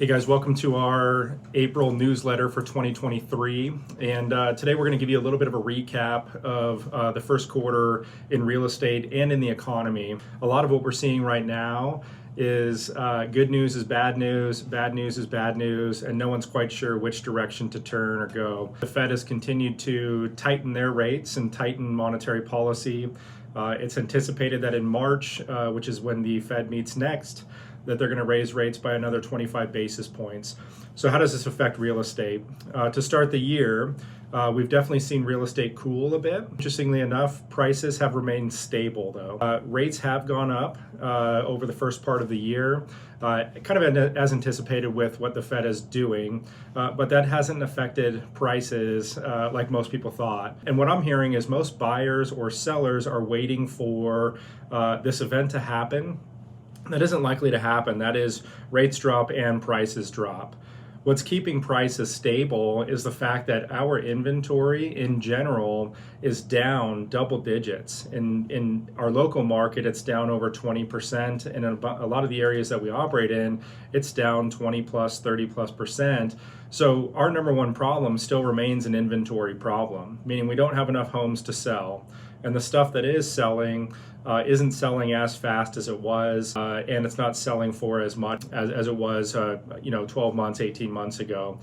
Hey guys, welcome to our April newsletter for 2023. And today we're going to give you a little bit of a recap of the first quarter in real estate and in the economy. A lot of what we're seeing right now is good news is bad news is bad news, and no one's quite sure which direction to turn or go. The Fed has continued to tighten their rates and tighten monetary policy. It's anticipated that in March, which is when the Fed meets next, that they're going to raise rates by another 25 basis points. So how does this affect real estate? To start the year, we've definitely seen real estate cool a bit. Interestingly enough, prices have remained stable though. Rates have gone up over the first part of the year, kind of as anticipated with what the Fed is doing, but that hasn't affected prices like most people thought. And what I'm hearing is most buyers or sellers are waiting for this event to happen. That isn't likely to happen. That is, rates drop and prices drop. What's keeping prices stable is the fact that our inventory in general is down double digits. In our local market, it's down over 20%. And in a lot of the areas that we operate in, it's down 20 plus, 30 plus percent. So our number one problem still remains an inventory problem, meaning we don't have enough homes to sell. And the stuff that is selling isn't selling as fast as it was, and it's not selling for as much as it was 12 months, 18 months ago.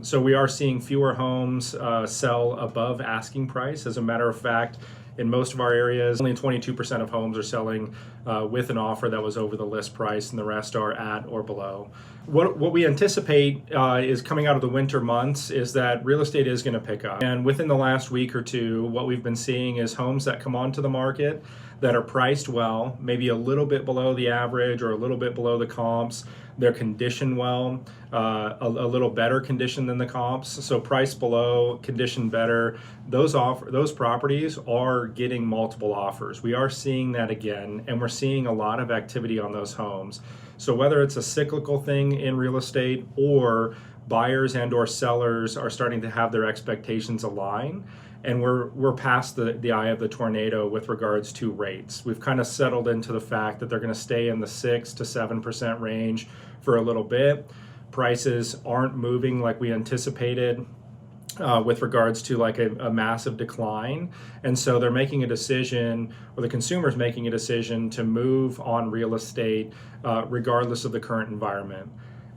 So we are seeing fewer homes sell above asking price. As a matter of fact, in most of our areas, only 22% of homes are selling with an offer that was over the list price, and the rest are at or below. What we anticipate is coming out of the winter months is that real estate is going to pick up. And within the last week or two, what we've been seeing is homes that come onto the market that are priced well, maybe a little bit below the average or a little bit below the comps. They're conditioned well, a little better condition than the comps. So price below, condition better. Those properties are getting multiple offers. We are seeing that again, and we're seeing a lot of activity on those homes. So whether it's a cyclical thing in real estate or buyers and or sellers are starting to have their expectations align, and we're past the eye of the tornado with regards to rates. We've kind of settled into the fact that they're going to stay in the 6 to 7% range for a little bit. Prices aren't moving like we anticipated with regards to like a massive decline. And so they're making a decision, or the consumer's making a decision to move on real estate regardless of the current environment.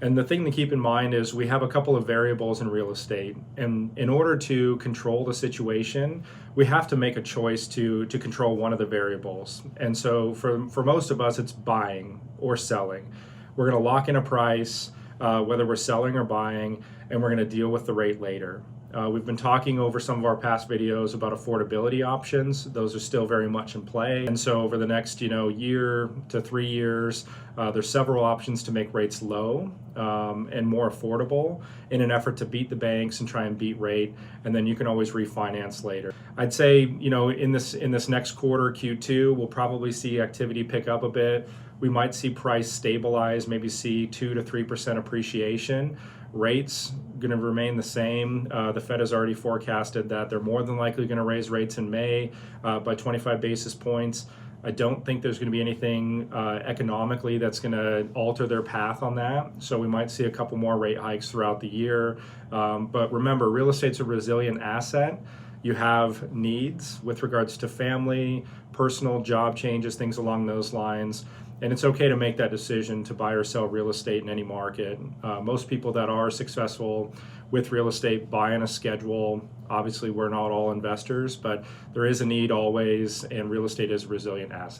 And the thing to keep in mind is we have a couple of variables in real estate. And in order to control the situation, we have to make a choice to control one of the variables. And so for most of us, it's buying or selling. We're going to lock in a price, whether we're selling or buying, and we're going to deal with the rate later. We've been talking over some of our past videos about affordability options. Those are still very much in play. And so over the next year to 3 years, there's several options to make rates low and more affordable in an effort to beat the banks and try and beat rate. And then you can always refinance later. I'd say, in this next quarter, Q2, we'll probably see activity pick up a bit. We might see price stabilize, maybe see 2 to 3% appreciation. Rates going to remain the same. The Fed has already forecasted that they're more than likely going to raise rates in May by 25 basis points. I don't think there's going to be anything economically that's going to alter their path on that. So we might see a couple more rate hikes throughout the year. But remember, real estate's a resilient asset. You have needs with regards to family, personal, job changes, things along those lines. And it's okay to make that decision to buy or sell real estate in any market. Most people that are successful with real estate buy on a schedule. Obviously, we're not all investors, but there is a need always, and real estate is a resilient asset.